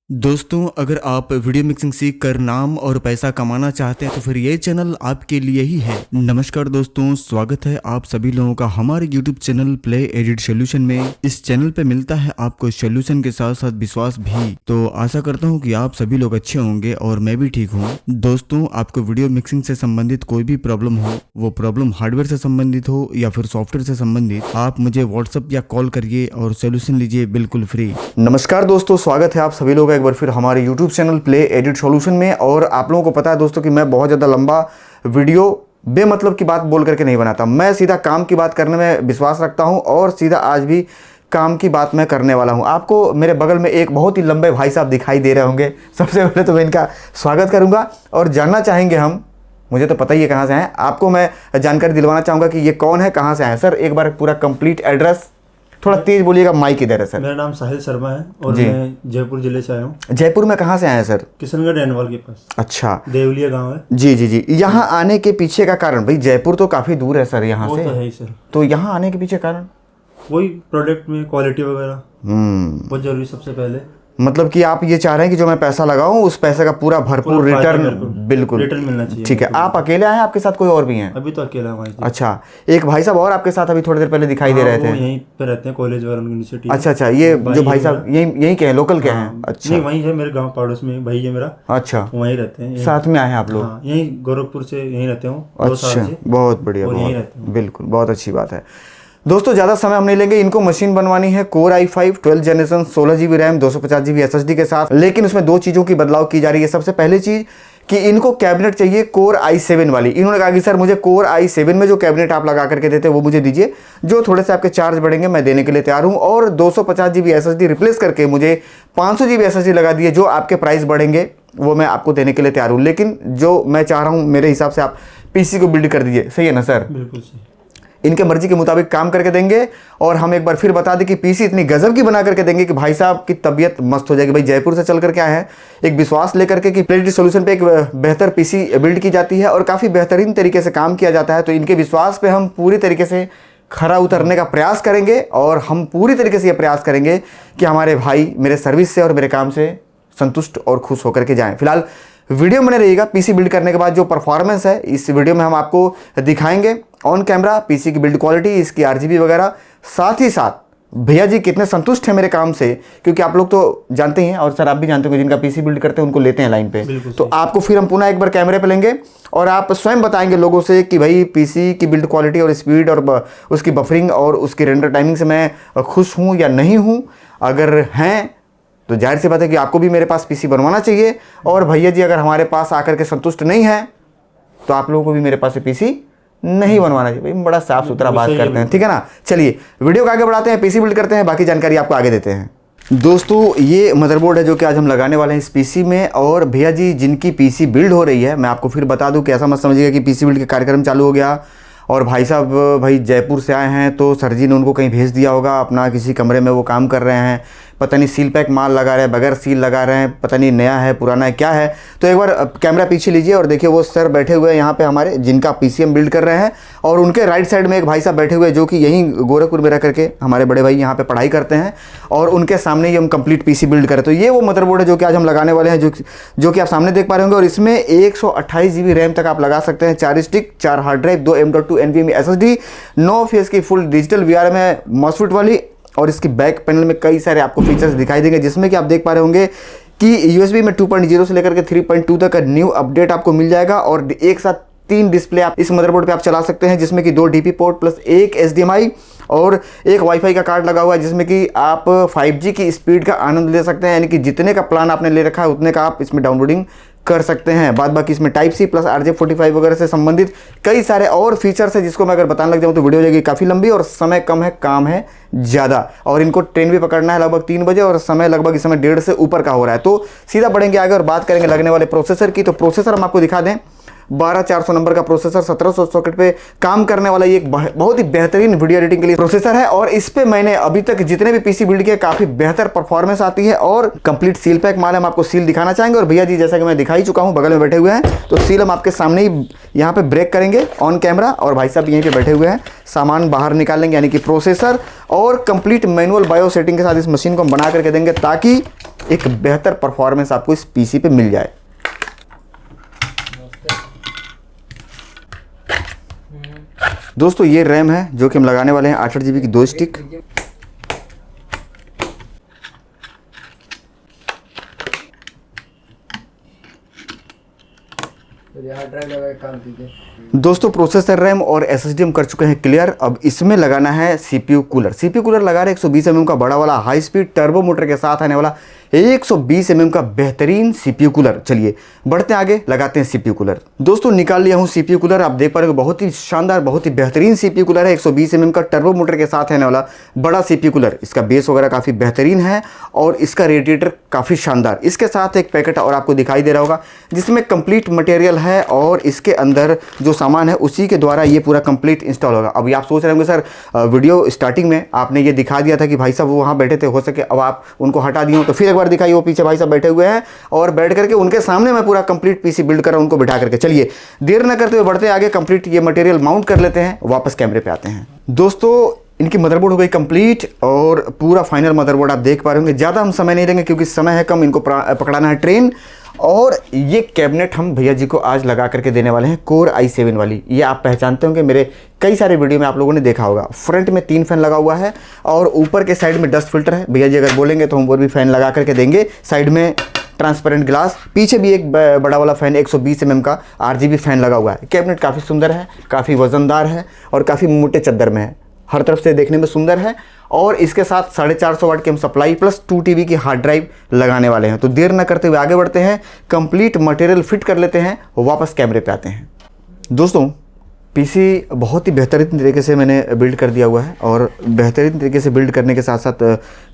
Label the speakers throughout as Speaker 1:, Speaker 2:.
Speaker 1: दोस्तों, अगर आप वीडियो मिक्सिंग सीख कर नाम और पैसा कमाना चाहते हैं तो फिर ये चैनल आपके लिए ही है। नमस्कार दोस्तों, स्वागत है आप सभी लोगों का हमारे YouTube channel play edit solution में। इस चैनल पे मिलता है आपको सोल्यूशन के साथ साथ विश्वास भी। तो आशा करता हूँ कि आप सभी लोग अच्छे होंगे और मैं भी ठीक हूँ। दोस्तों, आपको वीडियो मिक्सिंग से संबंधित कोई भी प्रॉब्लम हो, वो प्रॉब्लम हार्डवेयर से संबंधित हो या फिर सॉफ्टवेयर से संबंधित, आप मुझे व्हाट्सएप या कॉल करिए और सोल्यूशन लीजिए बिल्कुल फ्री। नमस्कार दोस्तों, स्वागत है आप सभी लोग एक बार फिर हमारे YouTube channel play edit solution में। और आप लोगों को पता है दोस्तों कि मैं बहुत ज़्यादा लंबा वीडियो बेमतलब की बात बोल करके नहीं बनाता। मैं सीधा काम की बात करने में विश्वास रखता हूं और सीधा आज भी काम की बात मैं करने वाला हूं। आपको मेरे बगल में एक बहुत ही लंबे भाई साहब दिखाई दे रहे होंगे। सबसे पहले तो मैं इनका स्वागत करूँगा और जानना चाहेंगे हम, मुझे तो पता ही है कहाँ से हैं, आपको मैं जानकारी दिलवाना चाहूँगा कि ये कौन है, कहाँ से आए। सर एक बार पूरा कंप्लीट एड्रेस थोड़ा तेज बोलिएगा, माइक इधर है सर।
Speaker 2: मेरा नाम साहिल शर्मा है और मैं जयपुर जिले से आया हूँ।
Speaker 1: जयपुर में कहाँ से आए हैं सर?
Speaker 2: किशनगढ़ एनवाल के पास।
Speaker 1: अच्छा,
Speaker 2: देवलिया गांव है।
Speaker 1: जी जी जी। यहाँ आने के पीछे का कारण, भाई जयपुर तो काफी दूर है सर यहाँ से।
Speaker 2: वो तो है ही सर।
Speaker 1: तो यहाँ आने के पीछे कारण
Speaker 2: वही प्रोडक्ट में क्वालिटी वगैरह बहुत जरूरी सबसे पहले।
Speaker 1: मतलब कि आप ये चाह रहे हैं कि जो मैं पैसा लगाऊं उस पैसे का पूरा भरपूर रिटर्न, बिल्कुल
Speaker 2: रिटर्न मिलना चाहिए।
Speaker 1: ठीक है। आप अकेले आए हैं, आपके साथ कोई और भी हैं?
Speaker 2: अभी तो अकेला हूँ।
Speaker 1: अच्छा, एक भाई साहब और आपके साथ अभी थोड़ी देर पहले दिखाई दे रहे थे।
Speaker 2: यहीं पे रहते हैं, कॉलेज वगैरह यूनिवर्सिटी।
Speaker 1: अच्छा अच्छा, ये जो भाई साहब यहीं के हैं, लोकल के हैं? अच्छा,
Speaker 2: नहीं वहीं है, मेरे गाँव पड़ोस में भाई है मेरा।
Speaker 1: अच्छा,
Speaker 2: वहीं रहते हैं,
Speaker 1: साथ में आए हैं आप लोग?
Speaker 2: यहीं गोरखपुर से यहीं रहते हूँ।
Speaker 1: अच्छा, बहुत बढ़िया, बिल्कुल बहुत अच्छी बात है। दोस्तों ज़्यादा समय हम नहीं लेंगे। इनको मशीन बनवानी है Core i5 12 generation 16 GB RAM 250 GB SSD के साथ, लेकिन उसमें दो चीज़ों की बदलाव की जा रही है। सबसे पहली चीज़ कि इनको कैबिनेट चाहिए Core i7 वाली। इन्होंने कहा कि सर मुझे Core i7 में जो कैबिनेट आप लगा करके देते हैं वो मुझे दीजिए, जो थोड़े से आपके चार्ज बढ़ेंगे मैं देने के लिए तैयार हूँ। और 250 GB SSD रिप्लेस करके मुझे 500 GB SSD लगा दिए, जो आपके प्राइस बढ़ेंगे वो मैं आपको देने के लिए तैयार हूँ। लेकिन जो मैं चाह रहा हूँ मेरे हिसाब से आप PC को बिल्ड कर दीजिए। सही है ना सर?
Speaker 2: बिल्कुल सही।
Speaker 1: इनके मर्जी के मुताबिक काम करके देंगे। और हम एक बार फिर बता दें कि PC इतनी गजब की बना करके देंगे कि भाई साहब की तबीयत मस्त हो जाएगी। भाई जयपुर से चल करके आए हैं एक विश्वास लेकर के कि प्ले एडिट सॉल्यूशन पे एक बेहतर PC बिल्ड की जाती है और काफ़ी बेहतरीन तरीके से काम किया जाता है। तो इनके विश्वास पे हम पूरी तरीके से खरा उतरने का प्रयास करेंगे और हम पूरी तरीके से ये प्रयास करेंगे कि हमारे भाई मेरे सर्विस से और मेरे काम से संतुष्ट और खुश होकर के जाएँ। फिलहाल वीडियो में बने रहिएगा। PC बिल्ड करने के बाद जो परफॉर्मेंस है इस वीडियो में हम आपको दिखाएंगे ऑन कैमरा, PC की बिल्ड क्वालिटी, इसकी RGB वगैरह। साथ ही साथ भैया जी कितने संतुष्ट हैं मेरे काम से, क्योंकि आप लोग तो जानते ही हैं और सर आप भी जानते हो जिनका PC बिल्ड करते हैं उनको लेते हैं लाइन पे। तो आपको फिर हम पुनः एक बार कैमरे पे लेंगे और आप स्वयं बताएंगे लोगों से कि भाई PC की बिल्ड क्वालिटी और स्पीड और उसकी बफरिंग और उसकी रेंडर टाइमिंग से मैं खुश हूँ या नहीं हूँ। अगर हैं तो जाहिर सी बात है कि आपको भी मेरे पास PC बनवाना चाहिए। और भैया जी अगर हमारे पास आकर के संतुष्ट नहीं है तो आप लोगों को भी मेरे पास से PC नहीं बनवाना चाहिए। भाई बड़ा साफ सुथरा बात करते हैं, ठीक है ना। चलिए वीडियो को आगे बढ़ाते हैं, PC बिल्ड करते हैं, बाकी जानकारी आपको आगे देते हैं। दोस्तों ये मदरबोर्ड है जो कि आज हम लगाने वाले हैं इस PC में। और भैया जी जिनकी PC बिल्ड हो रही है, मैं आपको फिर बता दूं कि ऐसा मत समझिएगा कि PC बिल्ड के कार्यक्रम चालू हो गया और भाई साहब भाई जयपुर से आए हैं तो सर जी ने उनको कहीं भेज दिया होगा अपना किसी कमरे में, वो काम कर रहे हैं, पता नहीं सील पैक माल लगा रहे हैं, बगैर सील लगा रहे हैं, पता नहीं नया है पुराना है क्या है। तो एक बार कैमरा पीछे लीजिए और देखिए वो सर बैठे हुए हैं यहाँ पे हमारे, जिनका PC हम बिल्ड कर रहे हैं। और उनके राइट साइड में एक भाई साहब बैठे हुए हैं जो कि यहीं गोरखपुर में रह करके हमारे बड़े भाई यहाँ पे पढ़ाई करते हैं और उनके सामने ही हम कंप्लीट PC बिल्ड करें। तो ये वो मदरबोर्ड है जो कि आज हम लगाने वाले हैं, जो कि आप सामने देख पा रहे होंगे। और इसमें 128 GB रैम तक आप लगा सकते हैं, 4 stick, 4 hard drive, 2 M.2 NVMe SSD, 9 face की फुल डिजिटल VRM है मॉसफेट वाली। और इसकी बैक पैनल में कई सारे आपको फीचर्स दिखाई देंगे, जिसमें कि आप देख पा रहे होंगे कि USB में 2.0 से लेकर के 3.2 तक का न्यू अपडेट आपको मिल जाएगा। और एक साथ 3 डिस्प्ले आप इस मदरबोर्ड पे आप चला सकते हैं, जिसमें कि 2 DP पोर्ट प्लस एक HDMI और एक वाईफाई का कार्ड लगा हुआ है, जिसमें कि आप 5G की स्पीड का आनंद ले सकते हैं। यानी कि जितने का प्लान आपने ले रखा है उतने का आप इसमें डाउनलोडिंग कर सकते हैं। बाद बाकी इसमें Type-C प्लस RJ45 वगैरह से संबंधित कई सारे और फीचर्स है, जिसको मैं अगर बताने लग जाऊँ तो वीडियो हो जाएगी काफ़ी लंबी और समय कम है, काम है ज़्यादा। और इनको ट्रेन भी पकड़ना है लगभग 3 बजे और समय लगभग इस समय 1:30 से ऊपर का हो रहा है। तो सीधा बढ़ेंगे आगे और बात करेंगे लगने वाले प्रोसेसर की। तो प्रोसेसर हम आपको दिखा दें, 12400 नंबर का प्रोसेसर 1700 सॉकेट पे काम करने वाला ये एक बहुत ही बेहतरीन वीडियो एडिटिंग के लिए प्रोसेसर है। और इस पे मैंने अभी तक जितने भी PC बिल्ड किए काफी बेहतर परफॉर्मेंस आती है और कंप्लीट सील पैक माल हम आपको सील दिखाना चाहेंगे। और भैया जी जैसा कि मैं दिखा ही चुका हूं, बगल में बैठे हुए हैं, तो सील हम आपके सामने ही यहाँ पे ब्रेक करेंगे ऑन कैमरा। और भाई साहब यहीं पे बैठे हुए हैं, सामान बाहर निकालेंगे, यानी कि प्रोसेसर और कंप्लीट मैनुअल बायो सेटिंग के साथ इस मशीन को हम बना करके देंगे, ताकि एक बेहतर परफॉर्मेंस आपको इस पीसी पे मिल जाए। दोस्तों ये रैम है जो कि हम लगाने वाले हैं 8 GB की 2 स्टिक। दोस्तों प्रोसेसर रैम और एसएसडी हम कर चुके हैं क्लियर। अब इसमें लगाना है सीपीयू कूलर। सीपीयू कूलर लगा रहे 120 mm का बड़ा वाला हाई स्पीड टर्बो मोटर के साथ आने वाला 120 mm का बेहतरीन सीपीयू कूलर। चलिए बढ़ते हैं आगे, लगाते हैं सीपीयू कूलर। दोस्तों निकाल लिया हूं सीपीयू कूलर। आप देख पा रहे हो बहुत ही शानदार, बहुत ही बेहतरीन सीपीयू कूलर है। 120 mm का टर्बो मोटर के साथ आने वाला बड़ा सीपीयू कूलर। इसका बेस वगैरह काफ़ी बेहतरीन है और इसका रेडिएटर काफ़ी शानदार। इसके साथ एक पैकेट और आपको दिखाई दे रहा होगा जिसमें कंप्लीट मटेरियल है और इसके अंदर जो सामान है उसी के द्वारा ये पूरा कंप्लीट इंस्टॉल होगा। अभी आप सोच रहे होंगे सर वीडियो स्टार्टिंग में आपने ये दिखा दिया था कि भाई साहब वो वहाँ बैठे थे, हो सके अब आप उनको हटा दिए हो तो फिर एक बार दिखाइए। वो पीछे भाई साहब बैठे हुए हैं और बैठ करके उनके सामने मैं पूरा कंप्लीट पीसी बिल्ड कर रहा हूं उनको बिठा करके। चलिए देर न करते हुए बढ़ते आगे, कंप्लीट ये मटेरियल माउंट कर लेते हैं, वापस कैमरे पे आते हैं। दोस्तों इनकी मदरबोर्ड हो गई कंप्लीट और पूरा फाइनल मदरबोर्ड आप देख पा रहे होंगे। ज़्यादा हम समय नहीं लेंगे क्योंकि समय है कम, इनको पकड़ाना है ट्रेन। और ये कैबिनेट हम भैया जी को आज लगा करके देने वाले हैं कोर i7 वाली। ये आप पहचानते होंगे, मेरे कई सारे वीडियो में आप लोगों ने देखा होगा। फ्रंट में 3 फैन लगा हुआ है और ऊपर के साइड में डस्ट फिल्टर है। भैया जी अगर बोलेंगे तो हम और भी फैन लगा करके देंगे। साइड में ट्रांसपेरेंट ग्लास, पीछे भी एक बड़ा वाला फैन 120 mm का RGB फैन लगा हुआ है। कैबिनेट काफ़ी सुंदर है, काफ़ी वजनदार है और काफ़ी मोटे चद्दर में है। हर तरफ से देखने में सुंदर है और इसके साथ 450 वाट की हम सप्लाई प्लस 2 TB की हार्ड ड्राइव लगाने वाले हैं। तो देर न करते हुए आगे बढ़ते हैं, कंप्लीट मटेरियल फिट कर लेते हैं, वापस कैमरे पे आते हैं। दोस्तों पीसी बहुत ही बेहतरीन तरीके से मैंने बिल्ड कर दिया हुआ है और बेहतरीन तरीके से बिल्ड करने के साथ साथ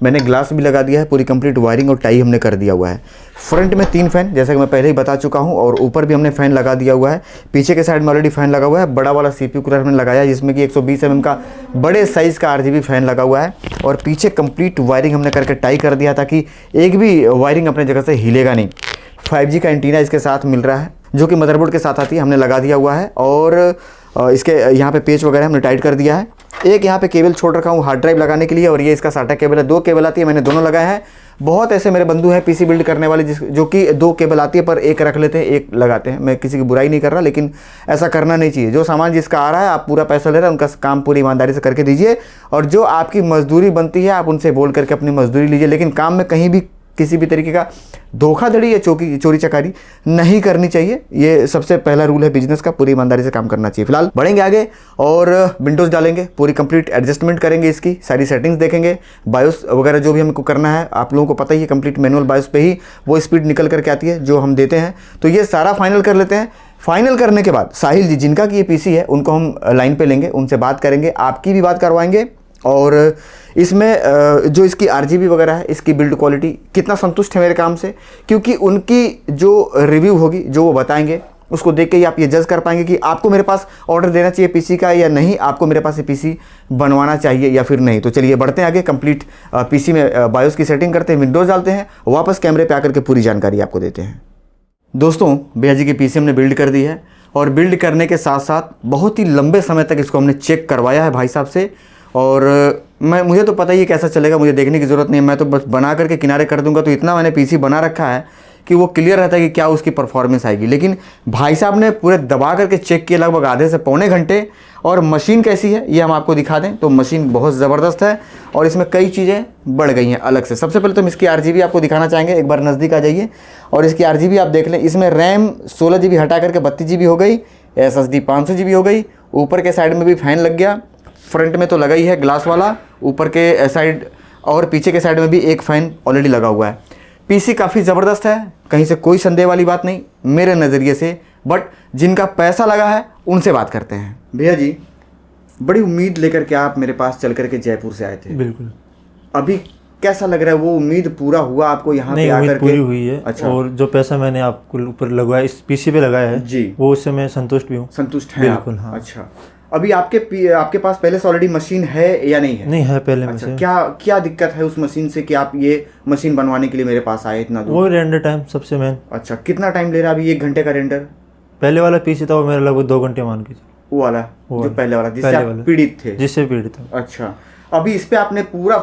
Speaker 1: मैंने ग्लास भी लगा दिया है। पूरी कंप्लीट वायरिंग और टाई हमने कर दिया हुआ है। फ्रंट में 3 फैन जैसा कि मैं पहले ही बता चुका हूं और ऊपर भी हमने फ़ैन लगा दिया हुआ है। पीछे के साइड में ऑलरेडी फ़ैन लगा हुआ है। बड़ा वाला सीपीयू कूलर हमने लगाया जिसमें कि 120 mm का बड़े साइज़ का RGB फ़ैन लगा हुआ है और पीछे कंप्लीट वायरिंग हमने करके टाई कर दिया ताकि एक भी वायरिंग अपने जगह से हिलेगा नहीं। 5G का एंटीना इसके साथ मिल रहा है जो कि मदरबोर्ड के साथ आती है, हमने लगा दिया हुआ है। और इसके यहाँ पे पेच वगैरह हमने टाइट कर दिया है। एक यहाँ पे केबल छोड़ रखा हूँ हार्ड ड्राइव लगाने के लिए और ये इसका साटा केबल है। 2 केबल आती है, मैंने दोनों लगाए हैं। बहुत ऐसे मेरे बंधु हैं पीसी बिल्ड करने वाले जो कि 2 केबल आती है पर एक रख लेते हैं, एक लगाते हैं। मैं किसी की बुराई नहीं कर रहा, लेकिन ऐसा करना नहीं चाहिए। जो सामान जिसका आ रहा है आप पूरा पैसा ले रहे हैं, उनका काम पूरी ईमानदारी से करके दीजिए और जो आपकी मजदूरी बनती है आप उनसे बोल करके अपनी मजदूरी लीजिए। लेकिन काम में कहीं भी किसी भी तरीके का धोखाधड़ी या चोरी चकारी नहीं करनी चाहिए। ये सबसे पहला रूल है बिजनेस का, पूरी ईमानदारी से काम करना चाहिए। फिलहाल बढ़ेंगे आगे और विंडोज़ डालेंगे, पूरी कंप्लीट एडजस्टमेंट करेंगे, इसकी सारी सेटिंग्स देखेंगे। बायोस वगैरह जो भी हमको करना है आप लोगों को पता ही है, कंप्लीट मैनुअल बायोस पे ही वो स्पीड निकल करके आती है जो हम देते हैं। तो ये सारा फाइनल कर लेते हैं। फाइनल करने के बाद साहिल जी जिनका कि ये पीसी है उनको हम लाइन पे लेंगे, उनसे बात करेंगे, आपकी भी बात करवाएंगे और इसमें जो इसकी RGB वगैरह है, इसकी बिल्ड क्वालिटी कितना संतुष्ट है मेरे काम से, क्योंकि उनकी जो रिव्यू होगी जो वो बताएंगे उसको देख के ही आप ये जज कर पाएंगे कि आपको मेरे पास ऑर्डर देना चाहिए पीसी का या नहीं, आपको मेरे पास ये पीसी बनवाना चाहिए या फिर नहीं। तो चलिए बढ़ते हैं आगे, कंप्लीट पीसी में बायोस की सेटिंग करते हैं, विंडोज़ डालते हैं, वापस कैमरे पे आकर के पूरी जानकारी आपको देते हैं। दोस्तों भैया जी की पीसी हमने बिल्ड कर दी है और बिल्ड करने के साथ साथ बहुत ही लंबे समय तक इसको हमने चेक करवाया है भाई साहब से। और मुझे तो पता ही है कैसा चलेगा, मुझे देखने की ज़रूरत नहीं है, मैं तो बस बना करके किनारे कर दूंगा। तो इतना मैंने पीसी बना रखा है कि वो क्लियर रहता है कि क्या उसकी परफॉर्मेंस आएगी। लेकिन भाई साहब ने पूरे दबा करके चेक किए लगभग आधे से पौने घंटे। और मशीन कैसी है ये हम आपको दिखा दें तो मशीन बहुत ज़बरदस्त है और इसमें कई चीज़ें बढ़ गई हैं अलग से। सबसे पहले तो हम इसकी RGB आपको दिखाना चाहेंगे, एक बार नज़दीक आ जाइए और इसकी RGB आप देख लें। इसमें रैम 16 GB हटा करके 32 GB हो गई, SSD 500 GB हो गई। ऊपर के साइड में भी फ़ैन लग गया, फ्रंट में तो लगा ही है ग्लास वाला, ऊपर के साइड और पीछे के साइड में भी एक फ़ैन ऑलरेडी लगा हुआ है। पीसी काफ़ी ज़बरदस्त है, कहीं से कोई संदेह वाली बात नहीं मेरे नज़रिए से। बट जिनका पैसा लगा है उनसे बात करते हैं। भैया जी बड़ी उम्मीद लेकर के आप मेरे पास चल करके जयपुर से आए थे।
Speaker 2: बिल्कुल।
Speaker 1: अभी कैसा लग रहा है, वो उम्मीद पूरा हुआ आपको यहाँ पे आकर के?
Speaker 2: पूरी हुई है।
Speaker 1: अच्छा।
Speaker 2: और जो पैसा मैंने आपको ऊपर लगवाया, इस पीसी पे लगाया है
Speaker 1: जी,
Speaker 2: वो उससे मैं संतुष्ट भी हूँ।
Speaker 1: संतुष्ट है
Speaker 2: बिल्कुल। हाँ।
Speaker 1: अच्छा, अभी आपके पास पहले से ऑलरेडी मशीन है या नहीं है?
Speaker 2: नहीं है पहले में
Speaker 1: अच्छा,
Speaker 2: से।
Speaker 1: क्या दिक्कत है उस मशीन से कि आप ये मशीन बनवाने के लिए मेरे पास आए इतना दूर?
Speaker 2: वो रेंडर टाइम सबसे मेन।
Speaker 1: अच्छा, कितना टाइम ले रहा है अभी 1 घंटे का रेंडर?
Speaker 2: पहले वाला पीसी था वो मेरा लगभग 2 घंटे मान के।
Speaker 1: वो वाला जो पहले वाला जिससे आप पीड़ित थे?
Speaker 2: जिससे पीड़ित था।
Speaker 1: अच्छा, अभी इस पे आपने पूरा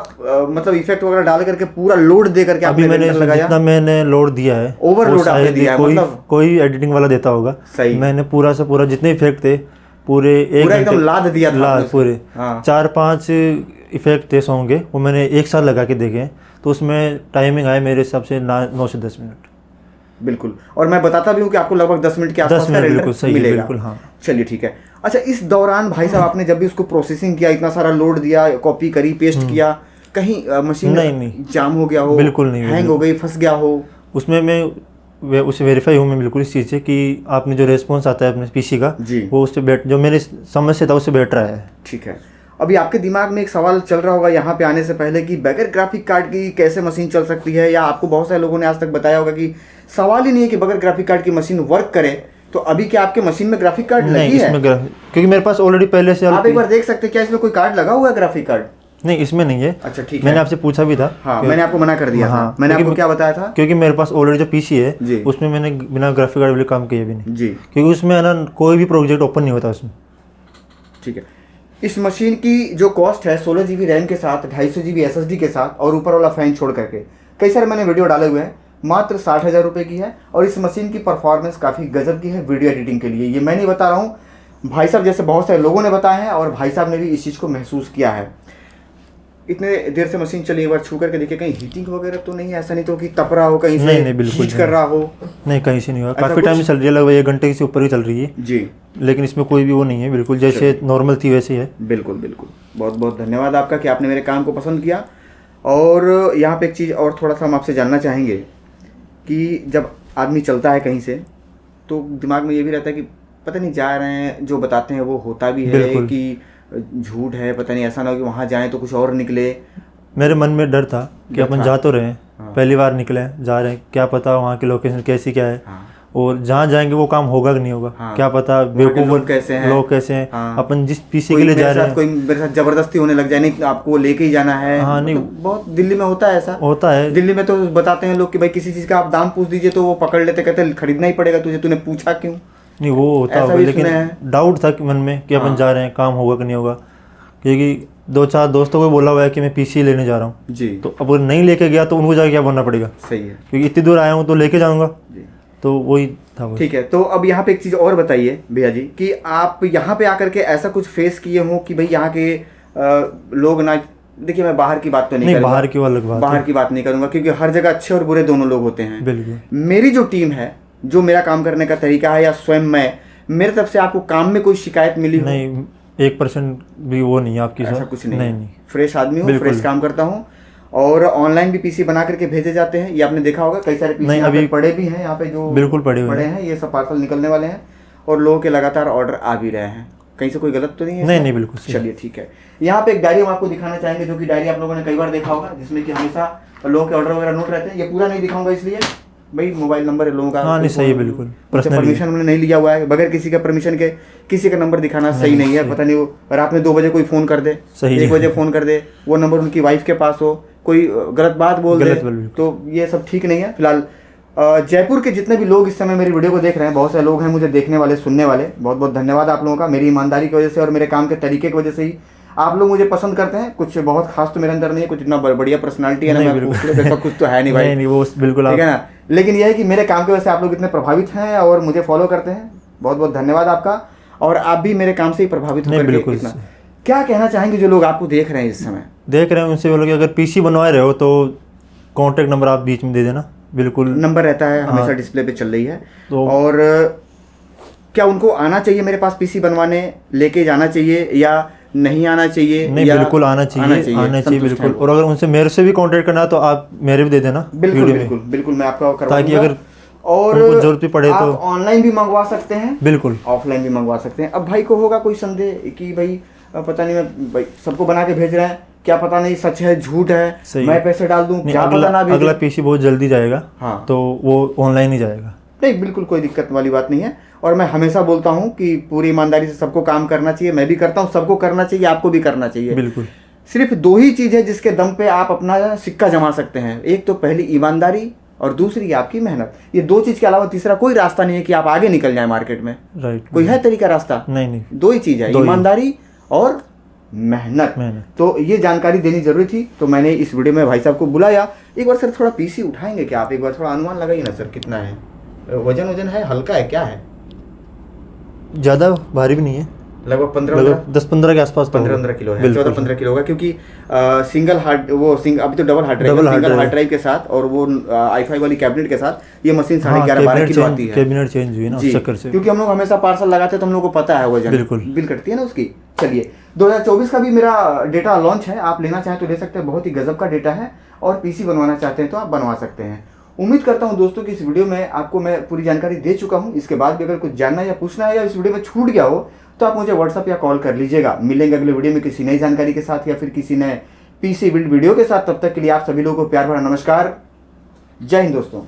Speaker 1: मतलब इफेक्ट वगैरह डाल करके पूरा लोड दे करके
Speaker 2: अभी
Speaker 1: आपने
Speaker 2: मैंने
Speaker 1: render लगाया।
Speaker 2: जितना मैंने लोड दिया है
Speaker 1: Overload
Speaker 2: वो
Speaker 1: आपने
Speaker 2: शायद
Speaker 1: दिया है,
Speaker 2: कोई
Speaker 1: मतलब?
Speaker 2: कोई एडिटिंग वाला देता होगा।
Speaker 1: सही।
Speaker 2: मैंने पूरा से पूरा जितने इफेक्ट थे पूरे एक
Speaker 1: पूरा एकदम लाद दिया था आपने
Speaker 2: लाद
Speaker 1: उसमें।
Speaker 2: पूरे
Speaker 1: हाँ।
Speaker 2: 4-5 इफेक्ट थे सॉन्ग के, वो मैंने एक साथ लगा के देखे हैं। तो उसमें टाइमिंग आया मेरे हिसाब से 9 से 10 मिनट।
Speaker 1: बिल्कुल, और मैं बताता भी हूँ कि आपको लगभग 10 मिनट के आसपास
Speaker 2: 10
Speaker 1: का
Speaker 2: मिनट
Speaker 1: रेंडर
Speaker 2: बिल्कुल सही है,
Speaker 1: मिलेगा।
Speaker 2: बिल्कुल हाँ।
Speaker 1: चलिए ठीक है। अच्छा, इस दौरान भाई साहब आपने जब भी उसको प्रोसेसिंग किया, इतना सारा लोड दिया, कॉपी करी, पेस्ट किया, कहीं मशीन
Speaker 2: नहीं।
Speaker 1: जाम हो गया हो,
Speaker 2: बिल्कुल नहीं,
Speaker 1: हैंग हो गई, फंस गया हो?
Speaker 2: उसमें मैं उसे वेरीफाई हूँ मैं बिल्कुल इस चीज़ से कि आपने जो रेस्पॉन्स आता है अपने पीसी का
Speaker 1: जी।
Speaker 2: वो उससे जो मेरे समझ से था उससे बेटर आया है।
Speaker 1: ठीक है। अभी आपके दिमाग में एक सवाल चल रहा होगा यहाँ पे आने से पहले कि बगैर ग्राफिक कार्ड की कैसे मशीन चल सकती है, या आपको बहुत सारे लोगों ने आज तक बताया होगा कि सवाल ही नहीं है कि बगैर ग्राफिक कार्ड की मशीन वर्क करे। तो अभी क्या आपके मशीन में ग्राफिक कार्ड
Speaker 2: नहीं
Speaker 1: लगी है?
Speaker 2: इसमें क्योंकि मेरे पास ऑलरेडी पहले से
Speaker 1: आप एक बार देख सकते हैं क्या इसमें कोई कार्ड लगा हुआ है, ग्राफिक कार्ड?
Speaker 2: नहीं इसमें नहीं है।
Speaker 1: अच्छा ठीक है।
Speaker 2: मैंने आपसे पूछा भी था।
Speaker 1: हाँ, मैंने आपको मना कर दिया था। मैंने आपको क्या बताया था?
Speaker 2: क्योंकि मेरे पास ऑलरेडी जो पीसी है
Speaker 1: जी।
Speaker 2: उसमें मैंने बिना ग्राफिक कार्ड वाले काम किए भी नहीं,
Speaker 1: जी।
Speaker 2: क्योंकि उसमें है ना कोई भी प्रोजेक्ट ओपन नहीं होता उसमें।
Speaker 1: ठीक है। इस मशीन की जो कॉस्ट है 16 GB रैम के साथ, 250 GB SSD के साथ और ऊपर वाला फैन छोड़ करके, कई सारे मैंने वीडियो डाले हुए हैं, मात्र 60,000 रुपये की है। और इस मशीन की परफॉर्मेंस काफ़ी गजब की है वीडियो एडिटिंग के लिए। ये मैं नहीं बता रहा हूँ, भाई साहब जैसे बहुत सारे लोगों ने बताया है और भाई साहब ने भी इस चीज़ को महसूस किया है। इतने देर से मशीन चली, एक बार छू करके देखिए कहीं हीटिंग वगैरह तो नहीं है? ऐसा नहीं तो कि तप रहा हो, कहीं से
Speaker 2: नहीं, बिल्कुल
Speaker 1: हीट कर रहा हो?
Speaker 2: नहीं, कहीं से नहीं हुआ।
Speaker 1: ऐसा
Speaker 2: काफ़ी टाइम
Speaker 1: कुछ?
Speaker 2: से चल रही है, लगभग 1 घंटे से ऊपर ही चल रही है
Speaker 1: जी।
Speaker 2: लेकिन इसमें कोई भी वो नहीं है, बिल्कुल जैसे नॉर्मल थी वैसे ही है।
Speaker 1: बिल्कुल बिल्कुल। बहुत बहुत धन्यवाद आपका कि आपने मेरे काम को पसंद किया। और यहाँ पे एक चीज़ और थोड़ा सा हम आपसे जानना चाहेंगे कि जब आदमी चलता है कहीं से तो दिमाग में ये भी रहता है कि पता नहीं जा रहे हैं, जो बताते हैं वो होता भी है
Speaker 2: बिल्कुल।
Speaker 1: कि झूठ है, पता नहीं ऐसा ना हो कि वहाँ जाएं तो कुछ और निकले।
Speaker 2: मेरे मन में डर था कि
Speaker 1: डर
Speaker 2: अपन
Speaker 1: था।
Speaker 2: जा तो रहे हैं, पहली बार निकले हैं, जा रहे हैं, क्या पता वहाँ की लोकेशन कैसी क्या है,
Speaker 1: हाँ।
Speaker 2: और जहाँ जाएंगे वो काम होगा कि नहीं होगा,
Speaker 1: हाँ।
Speaker 2: क्या पता
Speaker 1: वहाँ के
Speaker 2: बेवकूफ
Speaker 1: लोग कैसे हैं?
Speaker 2: लोग कैसे हैं।
Speaker 1: हाँ।
Speaker 2: अपन जिस पीसी
Speaker 1: कोई
Speaker 2: के लिए
Speaker 1: मेरे
Speaker 2: जा रहे
Speaker 1: साथ, कोई मेरे साथ जबरदस्ती होने लग जाए, नहीं आपको लेके ही जाना है।
Speaker 2: हाँ, नहीं।
Speaker 1: मतलब बहुत दिल्ली में होता है ऐसा।
Speaker 2: होता है
Speaker 1: दिल्ली में तो बताते हैं लोग कि भाई किसी चीज़ का आप दाम पूछ दीजिए तो वो पकड़ लेते, कहते खरीदना ही पड़ेगा तुझे, तूने पूछा क्यों?
Speaker 2: नहीं, वो होता
Speaker 1: ऐसा
Speaker 2: होगा,
Speaker 1: भी
Speaker 2: लेकिन
Speaker 1: सुना है।
Speaker 2: डाउट था कि मन में कि अपन
Speaker 1: हाँ।
Speaker 2: जा रहे हैं, काम होगा कि नहीं होगा, क्योंकि 2-4 दोस्तों को बोला हुआ है कि मैं पीसी लेने जा रहा हूँ।
Speaker 1: जी।
Speaker 2: तो अब अगर नहीं लेके गया तो उनको जाके क्या बनना पड़ेगा,
Speaker 1: सही है।
Speaker 2: क्योंकि इतनी दूर आया हूँ तो लेके जाऊँगा।
Speaker 1: जी।
Speaker 2: तो वही था बस।
Speaker 1: ठीक है। तो अब यहाँ पे एक चीज़ और बताइए भैया जी कि आप यहाँ पे आकर के ऐसा कुछ फेस किए हो कि भाई यहाँ के लोग ना, देखिए मैं बाहर की बात तो नहीं करूँगा,
Speaker 2: बाहर की अलग बात
Speaker 1: बाहर
Speaker 2: है।
Speaker 1: की बात नहीं करूँगा क्योंकि हर जगह अच्छे और बुरे दोनों लोग होते हैं।
Speaker 2: बिल्कुल।
Speaker 1: मेरी जो टीम है, जो मेरा काम करने का तरीका है, या स्वयं मैं, मेरे तरफ से आपको काम में कोई शिकायत मिली हो?
Speaker 2: नहीं, 1% भी वो नहीं है आपकी
Speaker 1: ऐसा
Speaker 2: साथ।
Speaker 1: कुछ नहीं,
Speaker 2: नहीं।
Speaker 1: फ्रेश आदमी हूँ,
Speaker 2: बिल्कुल।
Speaker 1: फ्रेश काम करता हूँ। और ऑनलाइन भी पीसी बना करके भेजे जाते हैं, ये आपने देखा होगा, कई सारे पीसी
Speaker 2: नहीं,
Speaker 1: यहाँ पे
Speaker 2: अभी
Speaker 1: पड़े भी हैं, यहाँ पे जो
Speaker 2: बिल्कुल पड़े हुए
Speaker 1: हैं, ये सब पार्सल निकलने वाले हैं और लोगों के लगातार ऑर्डर आ भी रहे हैं। कहीं से कोई गलत तो नहीं है?
Speaker 2: नहीं, बिल्कुल सही।
Speaker 1: चलिए ठीक है। यहाँ पे एक डायरी हम आपको दिखाना चाहेंगे, जो कि डायरी आप लोगों ने कई बार देखा होगा, जिसमें कि हमेशा लोगों के ऑर्डर वगैरह नोट रहते हैं। ये पूरा नहीं दिखाऊंगा इसलिए भाई मोबाइल नंबर है लोगों का।
Speaker 2: हाँ, नहीं, सही है, बिल्कुल।
Speaker 1: परमिशन हमने नहीं लिया हुआ है, बगैर किसी का परमिशन के किसी का नंबर दिखाना सही नहीं है। पता नहीं वो रात में 2 बजे कोई फ़ोन कर दे,
Speaker 2: सही
Speaker 1: 1 बजे फ़ोन कर दे, वो नंबर उनकी वाइफ के पास हो, कोई गलत बात बोल दे, तो ये सब ठीक नहीं है। फिलहाल जयपुर के जितने भी लोग इस समय मेरी वीडियो को देख रहे हैं, बहुत सारे लोग हैं मुझे देखने वाले, सुनने वाले, बहुत बहुत धन्यवाद आप लोगों का। मेरी ईमानदारी की वजह से और मेरे काम के तरीके की वजह से ही आप लोग मुझे पसंद करते हैं। कुछ बहुत खास तो मेरे अंदर नहीं है, कुछ इतना बढ़िया पर्सनालिटी है ना, मैं खूबसूरत ऐसा कुछ तो है नहीं भाई।
Speaker 2: नहीं, वो बिल्कुल
Speaker 1: ठीक है ना, लेकिन यह है कि मेरे काम की वजह से आप लोग इतने प्रभावित हैं और मुझे फॉलो करते हैं। बहुत बहुत धन्यवाद आपका। और आप भी मेरे काम से ही प्रभावित होकर के इतना क्या कहना चाहेंगे जो लोग आपको देख रहे हैं इस समय?
Speaker 2: देख रहे हैं उनसे बोलो कि अगर पीसी बनवा रहे हो तो कॉन्टैक्ट नंबर आप बीच में दे देना। बिल्कुल,
Speaker 1: नंबर रहता है हमेशा डिस्प्ले पे चल रही है।
Speaker 2: तो
Speaker 1: और क्या उनको आना चाहिए मेरे पास पीसी बनवाने, लेके जाना चाहिए या नहीं आना चाहिए?
Speaker 2: नहीं, बिल्कुल आना चाहिए बिल्कुल। और अगर उनसे मेरे से भी कांटेक्ट करना है तो आप मेरे भी दे देना।
Speaker 1: बिल्कुल बिल्कुल बिल्कुल, मैं आपका करवा
Speaker 2: ताकि
Speaker 1: दूंगा।
Speaker 2: अगर
Speaker 1: और
Speaker 2: उनको जरूरत भी पड़े
Speaker 1: आप
Speaker 2: तो
Speaker 1: ऑनलाइन भी मंगवा सकते हैं,
Speaker 2: बिल्कुल
Speaker 1: ऑफलाइन भी मंगवा सकते हैं। अब भाई को होगा कोई संदेह कि भाई पता नहीं, मैं भाई सबको बना के भेज रहे हैं, क्या पता नहीं सच है झूठ है, मैं पैसे डाल दूं, क्या पता ना भेजे।
Speaker 2: अगला पीसी बहुत जल्दी जाएगा।
Speaker 1: हाँ,
Speaker 2: तो वो ऑनलाइन ही जाएगा।
Speaker 1: नहीं, बिल्कुल कोई दिक्कत वाली बात नहीं है। और मैं हमेशा बोलता हूँ कि पूरी ईमानदारी से सबको काम करना चाहिए, मैं भी करता हूँ, सबको करना चाहिए, आपको भी करना चाहिए।
Speaker 2: बिल्कुल।
Speaker 1: सिर्फ 2 ही चीज़ है जिसके दम पे आप अपना सिक्का जमा सकते हैं, एक तो पहली ईमानदारी और दूसरी आपकी मेहनत। ये 2 चीज़ के अलावा तीसरा कोई रास्ता नहीं है कि आप आगे निकल जाए मार्केट में।
Speaker 2: राइट।
Speaker 1: कोई है तरीका, रास्ता?
Speaker 2: नहीं।
Speaker 1: 2 ही चीज़ है, ईमानदारी और मेहनत।
Speaker 2: मेहनत।
Speaker 1: तो ये जानकारी देनी जरूरी थी, तो मैंने इस वीडियो में भाई साहब को बुलाया। एक बार सर थोड़ा पीसी उठाएंगे क्या आप? एक बार थोड़ा अनुमान लगाइए ना सर, कितना है वजन है, हल्का है, क्या है?
Speaker 2: ज़्यादा भारी भी नहीं है,
Speaker 1: लगभग
Speaker 2: 10-15 के आसपास।
Speaker 1: 15 किलो है,
Speaker 2: बिल्कुल।
Speaker 1: 14-15 किलो होगा, क्योंकि सिंगल हार्ड अभी तो डबल हार्ड ड्राइव के साथ और वो i5 वाली कैबिनेट के साथ ये मशीन 11.5-12 किलो आती है।
Speaker 2: कैबिनेट चेंज हुई ना उस चक्कर से,
Speaker 1: क्योंकि हम लोग हमेशा पार्सल लगाते हैं तो हम लोग को पता है वजन,
Speaker 2: बिल्कुल
Speaker 1: बिल कटती है ना उसकी। चलिए 2024 का भी मेरा डेटा लॉन्च है, आप लेना चाहें तो ले सकते हैं, बहुत ही गजब का डेटा है। और पीसी बनवाना चाहते हैं तो आप बनवा सकते हैं। उम्मीद करता हूं दोस्तों कि इस वीडियो में आपको मैं पूरी जानकारी दे चुका हूं। इसके बाद भी अगर कुछ जानना या पूछना है या इस वीडियो में छूट गया हो तो आप मुझे व्हाट्सअप या कॉल कर लीजिएगा। मिलेंगे अगले वीडियो में किसी नई जानकारी के साथ या फिर किसी नए पीसी बिल्ड वीडियो के साथ। तब तक के लिए आप सभी लोगों को प्यार भरा नमस्कार। जय हिंद दोस्तों।